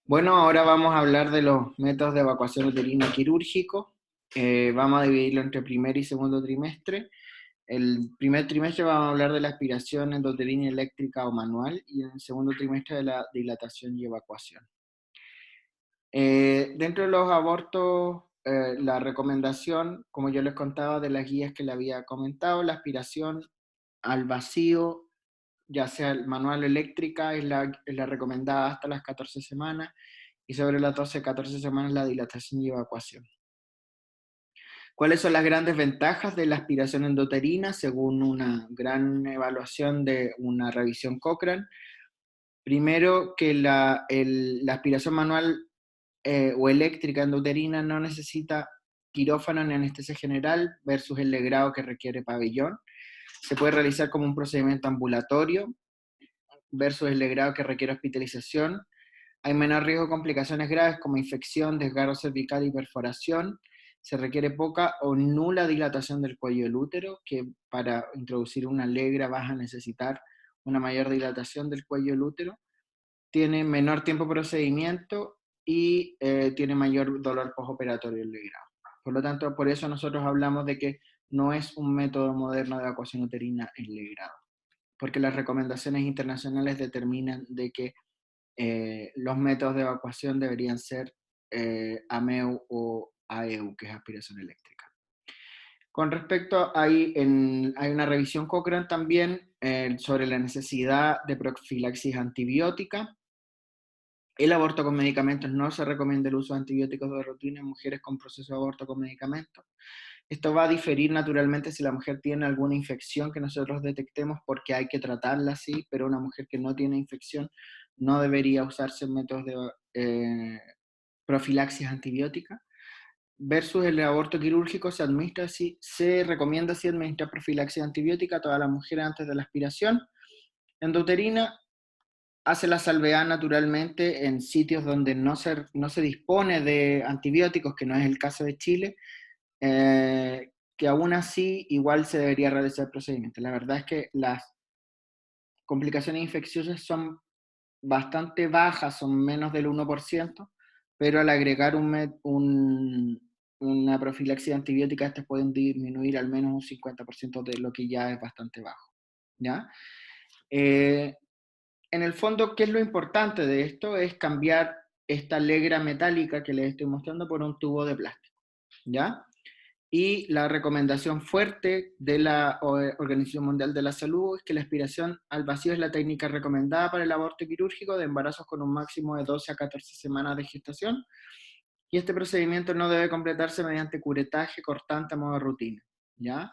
Bueno, ahora vamos a hablar de los métodos de evacuación uterina quirúrgico. Vamos a dividirlo entre primer y segundo trimestre. El primer trimestre vamos a hablar de la aspiración endouterina eléctrica o manual y en el segundo trimestre de la dilatación y evacuación. Dentro de los abortos, la recomendación, como yo les contaba de las guías que le había comentado, la aspiración al vacío, ya sea el manual o eléctrica, es la recomendada hasta las 14 semanas y sobre las 12-14 semanas la dilatación y evacuación. ¿Cuáles son las grandes ventajas de la aspiración endouterina según una gran evaluación de una revisión Cochrane? Primero, que la aspiración manual o eléctrica endouterina no necesita quirófano ni anestesia general versus el legrado que requiere pabellón. Se puede realizar como un procedimiento ambulatorio versus el legrado que requiere hospitalización. Hay menor riesgo de complicaciones graves como infección, desgarro cervical y perforación. Se requiere poca o nula dilatación del cuello del útero, que para introducir una legra vas a necesitar una mayor dilatación del cuello del útero. Tiene menor tiempo de procedimiento y tiene mayor dolor postoperatorio el legrado. Por lo tanto, por eso nosotros hablamos de que no es un método moderno de evacuación uterina el legrado, porque las recomendaciones internacionales determinan de que los métodos de evacuación deberían ser AMEU o AEU, que es aspiración eléctrica. Con respecto, hay una revisión Cochrane también sobre la necesidad de profilaxis antibiótica. El aborto con medicamentos no se recomienda el uso de antibióticos de rutina en mujeres con proceso de aborto con medicamentos. Esto va a diferir naturalmente si la mujer tiene alguna infección que nosotros detectemos porque hay que tratarla así, pero una mujer que no tiene infección no debería usarse métodos de profilaxis antibiótica. Versus el aborto quirúrgico se recomienda así administrar profilaxis antibiótica a todas las mujeres antes de la aspiración endouterina. Hace la salvedad naturalmente en sitios donde no se dispone de antibióticos, que no es el caso de Chile, que aún así igual se debería realizar el procedimiento. La verdad es que las complicaciones infecciosas son bastante bajas, son menos del 1%, pero al agregar una profilaxis antibiótica, estas pueden disminuir al menos un 50% de lo que ya es bastante bajo. ¿Ya? Eh, en el fondo, ¿qué es lo importante de esto? Es cambiar esta legra metálica que les estoy mostrando por un tubo de plástico. ¿Ya? Y la recomendación fuerte de la Organización Mundial de la Salud es que la aspiración al vacío es la técnica recomendada para el aborto quirúrgico de embarazos con un máximo de 12 a 14 semanas de gestación. Y este procedimiento no debe completarse mediante curetaje cortante a modo de rutina. ¿Ya?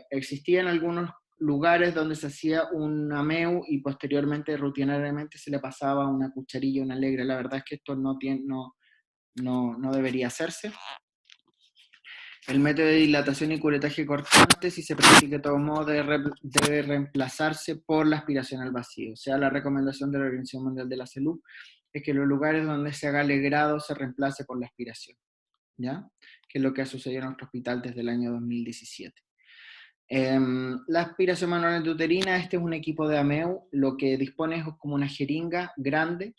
Existían algunos lugares donde se hacía un AMEU y posteriormente, rutinariamente, se le pasaba una cucharilla, una alegre. La verdad es que esto no debería hacerse. El método de dilatación y curetaje cortante, si se practica de todo modo, debe reemplazarse por la aspiración al vacío. O sea, la recomendación de la Organización Mundial de la Salud es que los lugares donde se haga legrado se reemplace por la aspiración, ¿ya? Que es lo que ha sucedido en nuestro hospital desde el año 2017. La aspiración manual endouterina, este es un equipo de AMEU, lo que dispone es como una jeringa grande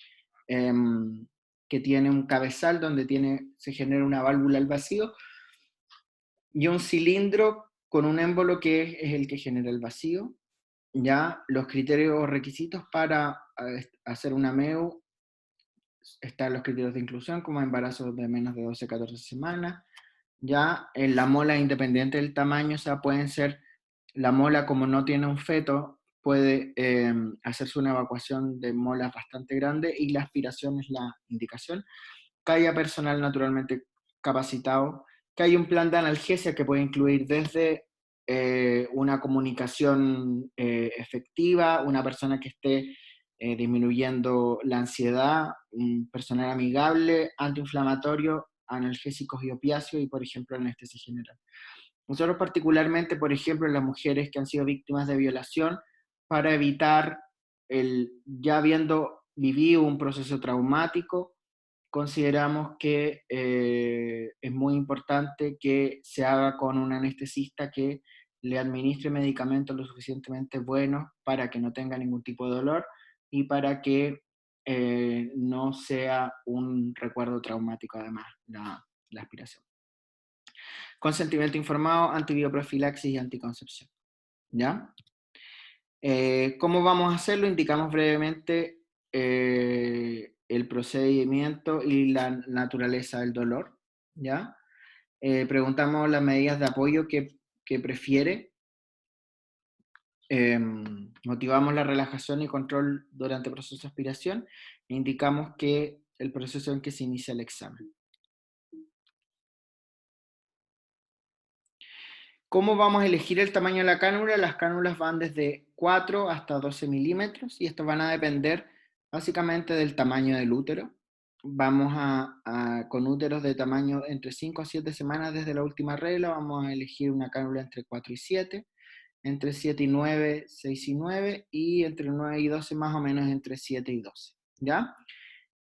que tiene un cabezal donde se genera una válvula al vacío y un cilindro con un émbolo que es el que genera el vacío. Ya los criterios o requisitos para hacer una MEU están los criterios de inclusión, como embarazos de menos de 12-14 semanas. Ya en la mola, independiente del tamaño, o sea, pueden ser, la mola como no tiene un feto, puede hacerse una evacuación de molas bastante grande y la aspiración es la indicación. Que haya personal naturalmente capacitado, que haya un plan de analgesia que puede incluir desde una comunicación efectiva, una persona que esté disminuyendo la ansiedad, un personal amigable, antiinflamatorio, analgésicos y opiáceos y, por ejemplo, anestesia general. Nosotros particularmente, por ejemplo, en las mujeres que han sido víctimas de violación, para evitar ya habiendo vivido un proceso traumático, consideramos que es muy importante que se haga con un anestesista que le administre medicamentos lo suficientemente buenos para que no tenga ningún tipo de dolor y para que no sea un recuerdo traumático además la aspiración. Consentimiento informado, antibioprofilaxis y anticoncepción. ¿Ya? ¿Cómo vamos a hacerlo? Indicamos brevemente el procedimiento y la naturaleza del dolor. ¿Ya? Preguntamos las medidas de apoyo que prefiere. Motivamos la relajación y control durante el proceso de aspiración. E indicamos que el proceso en que se inicia el examen. ¿Cómo vamos a elegir el tamaño de la cánula? Las cánulas van desde 4 hasta 12 milímetros y estos van a depender básicamente del tamaño del útero. Vamos con úteros de tamaño entre 5 a 7 semanas desde la última regla, vamos a elegir una cánula entre 4 y 7, entre 7 y 9, 6 y 9, y entre 9 y 12 más o menos entre 7 y 12. ¿Ya?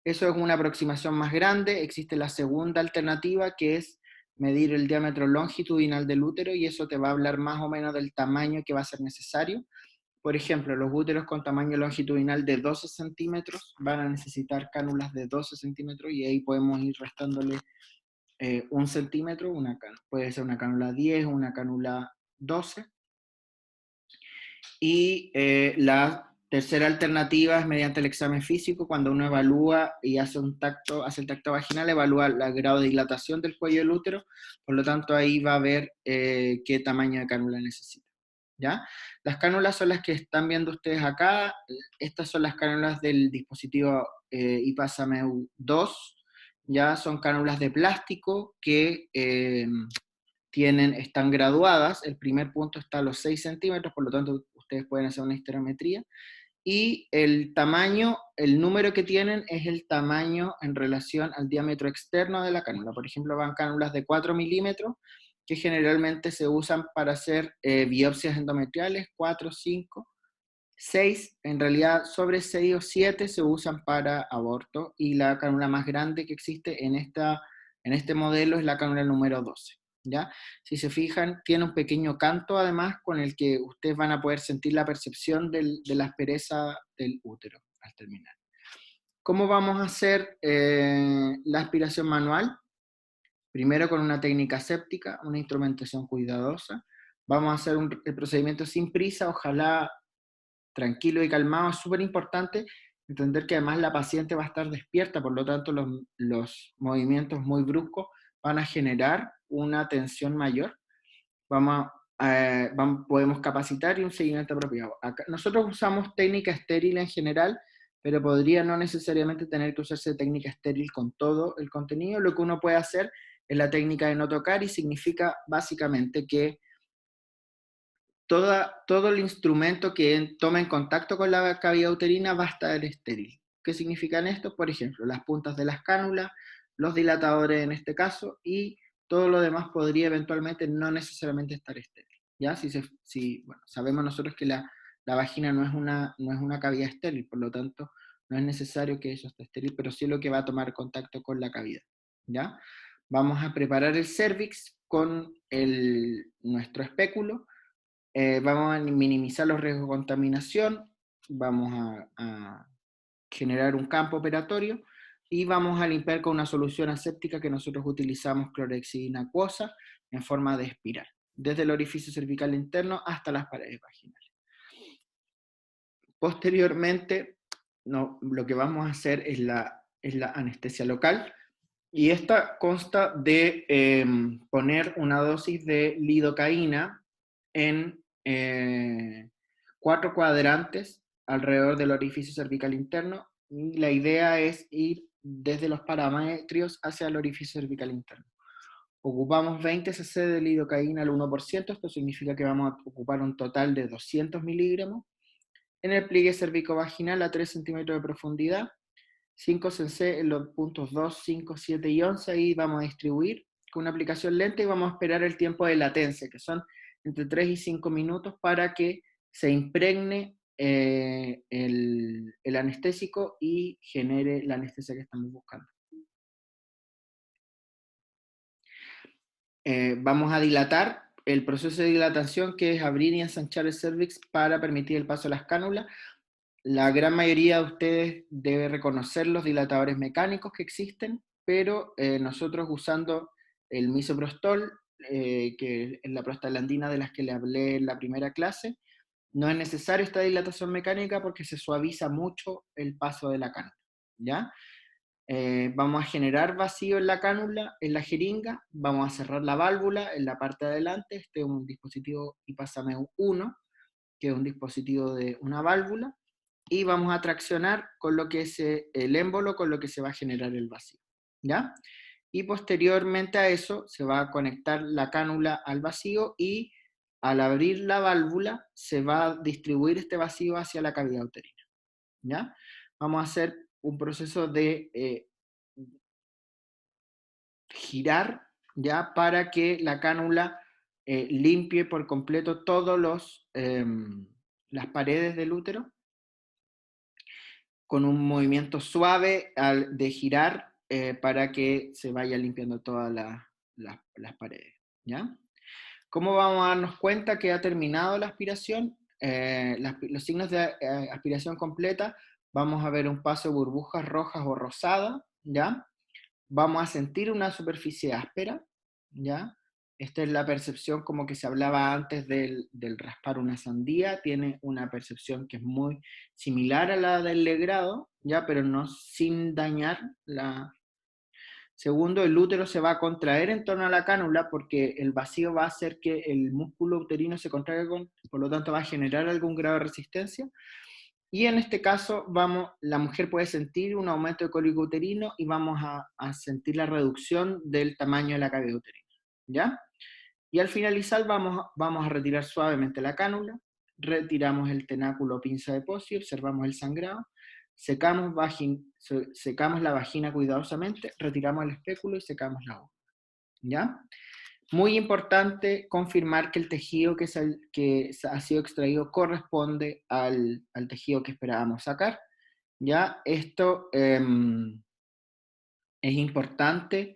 Eso es una aproximación más grande. Existe la segunda alternativa, que es medir el diámetro longitudinal del útero, y eso te va a hablar más o menos del tamaño que va a ser necesario. Por ejemplo, los úteros con tamaño longitudinal de 12 centímetros van a necesitar cánulas de 12 centímetros, y ahí podemos ir restándole 1 centímetro, puede ser una cánula 10 o una cánula 12. Y la tercera alternativa es mediante el examen físico, cuando uno evalúa y hace el tacto vaginal, evalúa el grado de dilatación del cuello del útero, por lo tanto ahí va a ver qué tamaño de cánula necesita. ¿Ya? Las cánulas son las que están viendo ustedes acá. Estas son las cánulas del dispositivo IPASAMEU 2, ya son cánulas de plástico que están graduadas. El primer punto está a los 6 centímetros, por lo tanto ustedes pueden hacer una histerometría, y el tamaño, el número que tienen es el tamaño en relación al diámetro externo de la cánula. Por ejemplo, van cánulas de 4 milímetros, que generalmente se usan para hacer biopsias endometriales, 4, 5, 6, en realidad sobre 6 o 7 se usan para aborto, y la cánula más grande que existe en este modelo es la cánula número 12. ¿Ya? Si se fijan, tiene un pequeño canto además con el que ustedes van a poder sentir la percepción de la aspereza del útero al terminar. ¿Cómo vamos a hacer la aspiración manual? Primero con una técnica séptica, una instrumentación cuidadosa. Vamos a hacer el procedimiento sin prisa, ojalá tranquilo y calmado. Es súper importante entender que además la paciente va a estar despierta, por lo tanto los movimientos muy bruscos van a generar una tensión mayor. Podemos capacitar y un seguimiento apropiado. Nosotros usamos técnica estéril en general, pero podría no necesariamente tener que usarse técnica estéril con todo el contenido. Lo que uno puede hacer es la técnica de no tocar, y significa básicamente que todo el instrumento que tome en contacto con la cavidad uterina va a estar estéril. ¿Qué significan esto? Por ejemplo, las puntas de las cánulas, los dilatadores en este caso, y todo lo demás podría eventualmente no necesariamente estar estéril. ¿Ya? Bueno, sabemos nosotros que la vagina no es una cavidad estéril, por lo tanto no es necesario que eso esté estéril, pero sí lo que va a tomar contacto con la cavidad. ¿Ya? Vamos a preparar el cervix con nuestro espéculo. Vamos a minimizar los riesgos de contaminación, vamos a generar un campo operatorio, y vamos a limpiar con una solución aséptica que nosotros utilizamos, clorhexidina acuosa, en forma de espiral, desde el orificio cervical interno hasta las paredes vaginales. Posteriormente, lo que vamos a hacer es la anestesia local, y esta consta de poner una dosis de lidocaína en 4 cuadrantes alrededor del orificio cervical interno, y la idea es ir desde los parametrios hacia el orificio cervical interno. Ocupamos 20 cc de lidocaína al 1%, esto significa que vamos a ocupar un total de 200 miligramos, en el pliegue cervicovaginal a 3 centímetros de profundidad, 5 cc en los puntos 2, 5, 7 y 11, y vamos a distribuir con una aplicación lenta, y vamos a esperar el tiempo de latencia, que son entre 3 y 5 minutos, para que se impregne el anestésico y genere la anestesia que estamos buscando. Vamos a dilatar. El proceso de dilatación, que es abrir y ensanchar el cervix para permitir el paso de las cánulas, La gran mayoría de ustedes debe reconocer los dilatadores mecánicos que existen, pero nosotros usando el misoprostol, que es la prostaglandina de las que le hablé en la primera clase, no es necesario esta dilatación mecánica porque se suaviza mucho el paso de la cánula, ¿ya? Vamos a generar vacío en la cánula, en la jeringa, vamos a cerrar la válvula en la parte de adelante, este es un dispositivo IPASAME 1, que es un dispositivo de una válvula, y vamos a traccionar con lo que es el émbolo, con lo que se va a generar el vacío, ¿ya? Y posteriormente a eso se va a conectar la cánula al vacío y al abrir la válvula se va a distribuir este vacío hacia la cavidad uterina, ¿ya? Vamos a hacer un proceso de girar, ¿ya? Para que la cánula limpie por completo todos las paredes del útero con un movimiento suave de girar para que se vaya limpiando todas las paredes, ¿ya? ¿Cómo vamos a darnos cuenta que ha terminado la aspiración? Los signos de aspiración completa, vamos a ver un paso de burbujas rojas o rosadas, ¿ya? Vamos a sentir una superficie áspera, ¿ya? Esta es la percepción como que se hablaba antes del raspar una sandía, tiene una percepción que es muy similar a la del legrado, ¿ya? Pero no sin dañar la... Segundo, el útero se va a contraer en torno a la cánula porque el vacío va a hacer que el músculo uterino se contraiga, por lo tanto va a generar algún grado de resistencia. Y en este caso, la mujer puede sentir un aumento de cólico uterino y vamos a sentir la reducción del tamaño de la cavidad uterina, ¿ya? Y al finalizar vamos a retirar suavemente la cánula, retiramos el tenáculo o pinza de Posey, observamos el sangrado, secamos la vagina cuidadosamente, retiramos el espéculo y secamos la boca, ¿ya? Muy importante confirmar que el tejido que ha sido extraído corresponde al tejido que esperábamos sacar. ¿Ya? Esto es importante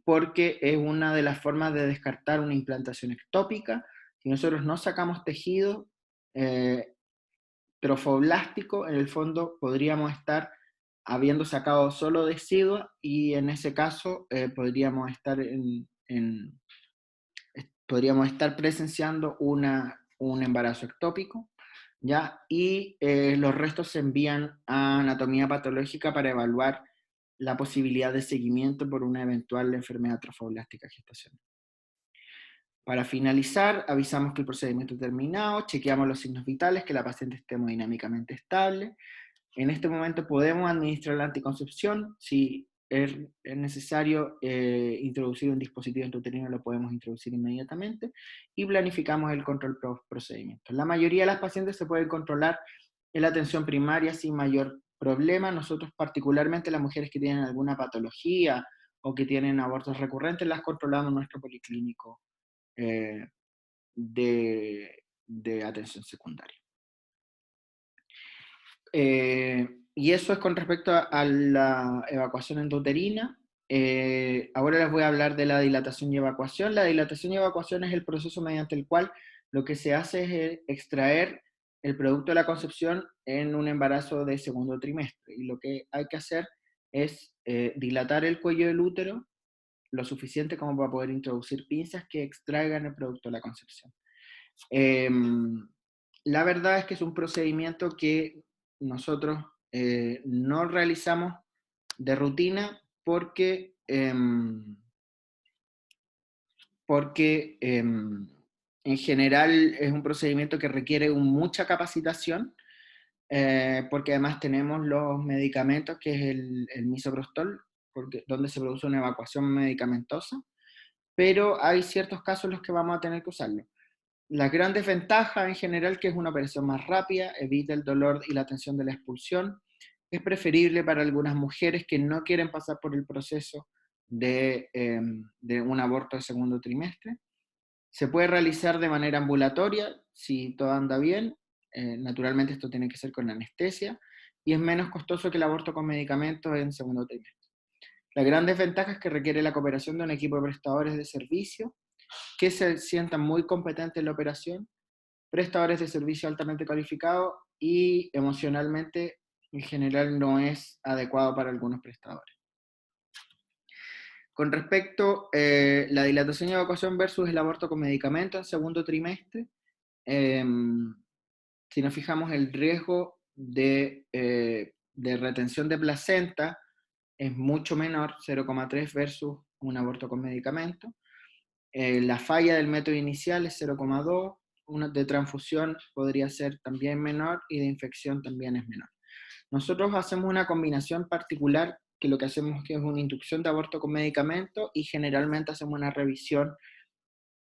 porque es una de las formas de descartar una implantación ectópica. Si nosotros no sacamos tejido eh, trofoblástico, en el fondo podríamos estar habiendo sacado solo decidua y en ese caso podríamos estar presenciando un embarazo ectópico, ¿ya? Y los restos se envían a anatomía patológica para evaluar la posibilidad de seguimiento por una eventual enfermedad trofoblástica gestacional. Para finalizar, avisamos que el procedimiento ha terminado, chequeamos los signos vitales, que la paciente esté hemodinámicamente estable. En este momento podemos administrar la anticoncepción. Si es necesario introducir un dispositivo intrauterino, lo podemos introducir inmediatamente y planificamos el control procedimiento. La mayoría de las pacientes se pueden controlar en la atención primaria sin mayor problema. Nosotros, particularmente las mujeres que tienen alguna patología o que tienen abortos recurrentes, las controlamos en nuestro policlínico eh, de atención secundaria. Y eso es con respecto a la evacuación endouterina. Ahora les voy a hablar de la dilatación y evacuación. La dilatación y evacuación es el proceso mediante el cual lo que se hace es extraer el producto de la concepción en un embarazo de segundo trimestre. Y lo que hay que hacer es dilatar el cuello del útero lo suficiente como para poder introducir pinzas que extraigan el producto de la concepción. La verdad es que es un procedimiento que nosotros no realizamos de rutina porque en general es un procedimiento que requiere mucha capacitación, porque además tenemos los medicamentos, que es el misoprostol, donde se produce una evacuación medicamentosa, pero hay ciertos casos en los que vamos a tener que usarlo. Las grandes ventajas en general, que es una operación más rápida, evita el dolor y la tensión de la expulsión, es preferible para algunas mujeres que no quieren pasar por el proceso de un aborto de segundo trimestre. Se puede realizar de manera ambulatoria si todo anda bien, naturalmente esto tiene que ser con anestesia, y es menos costoso que el aborto con medicamentos en segundo trimestre. La gran desventaja es que requiere la cooperación de un equipo de prestadores de servicio que se sientan muy competentes en la operación, prestadores de servicio altamente cualificados y emocionalmente en general no es adecuado para algunos prestadores. Con respecto a la dilatación y evacuación versus el aborto con medicamento en segundo trimestre, eh, si nos fijamos el riesgo de retención de placenta es mucho menor, 0,3 versus un aborto con medicamento. La falla del método inicial es 0,2, una de transfusión podría ser también menor y de infección también es menor. Nosotros hacemos una combinación particular que lo que hacemos es una inducción de aborto con medicamento y generalmente hacemos una revisión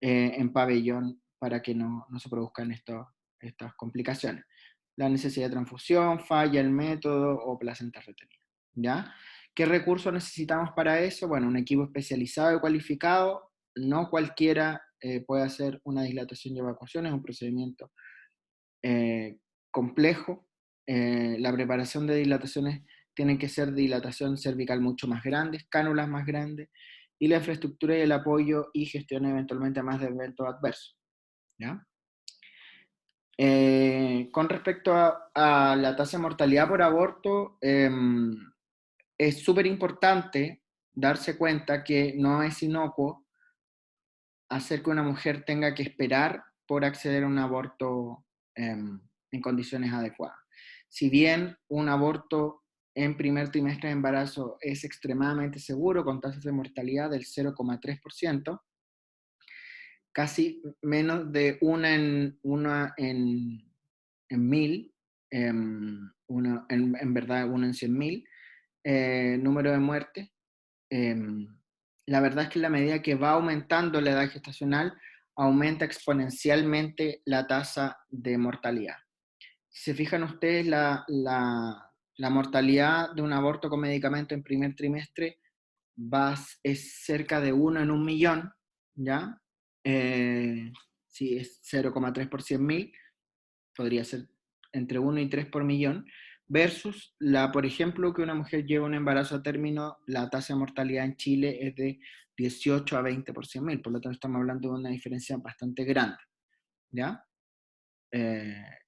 en pabellón para que no se produzcan estas complicaciones. La necesidad de transfusión, falla el método o placenta retenida. ¿Ya? ¿Qué recursos necesitamos para eso? Bueno, un equipo especializado y cualificado. No cualquiera puede hacer una dilatación y evacuación, es un procedimiento complejo. La preparación de dilataciones tiene que ser dilatación cervical mucho más grande, cánulas más grandes, y la infraestructura y el apoyo y gestión eventualmente más de eventos adversos. ¿Ya? Con respecto a la tasa de mortalidad por aborto, es súper importante darse cuenta que no es inocuo hacer que una mujer tenga que esperar por acceder a un aborto en condiciones adecuadas. Si bien un aborto en primer trimestre de embarazo es extremadamente seguro, con tasas de mortalidad del 0,3%, casi menos de una en mil, en verdad una en 100.000, número de muertes. La verdad es que en la medida que va aumentando la edad gestacional, aumenta exponencialmente la tasa de mortalidad. Si se fijan ustedes, la mortalidad de un aborto con medicamento en primer trimestre es cerca de 1 en 1 millón, ¿ya? Si es 0,3 por 100.000, podría ser entre 1 y 3 por millón, versus por ejemplo, que una mujer lleva un embarazo a término, la tasa de mortalidad en Chile es de 18 a 20 por 100.000, por lo tanto estamos hablando de una diferencia bastante grande, ¿ya?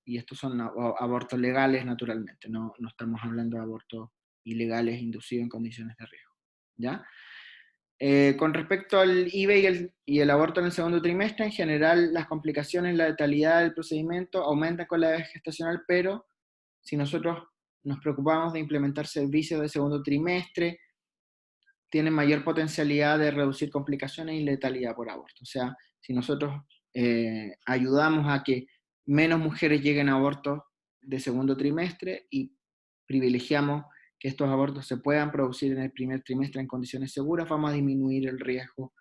Y estos son abortos legales, naturalmente, no estamos hablando de abortos ilegales inducidos en condiciones de riesgo, ¿ya? Con respecto al IVE y el aborto en el segundo trimestre, en general las complicaciones, la letalidad del procedimiento aumentan con la edad gestacional, pero si nosotros nos preocupamos de implementar servicios de segundo trimestre, tienen mayor potencialidad de reducir complicaciones y letalidad por aborto. O sea, si nosotros ayudamos a que menos mujeres lleguen a abortos de segundo trimestre y privilegiamos que estos abortos se puedan producir en el primer trimestre en condiciones seguras, vamos a disminuir el riesgo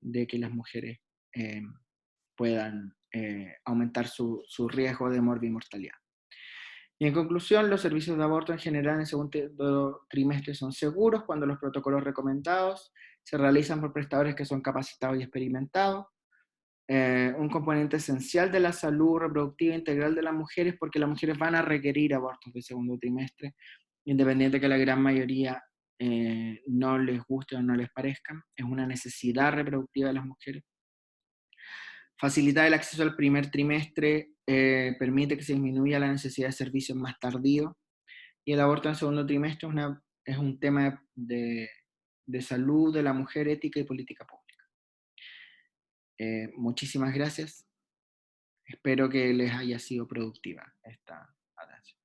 de que las mujeres eh, puedan aumentar su riesgo de morbimortalidad. Y en conclusión, los servicios de aborto en general en el segundo trimestre son seguros cuando los protocolos recomendados se realizan por prestadores que son capacitados y experimentados. Un componente esencial de la salud reproductiva integral de las mujeres, porque las mujeres van a requerir abortos de segundo trimestre, independiente de que la gran mayoría no les guste o no les parezcan. Es una necesidad reproductiva de las mujeres. Facilitar el acceso al primer trimestre permite que se disminuya la necesidad de servicios más tardíos. Y el aborto en segundo trimestre es un tema de salud de la mujer, ética y política pública. Muchísimas gracias. Espero que les haya sido productiva esta atención.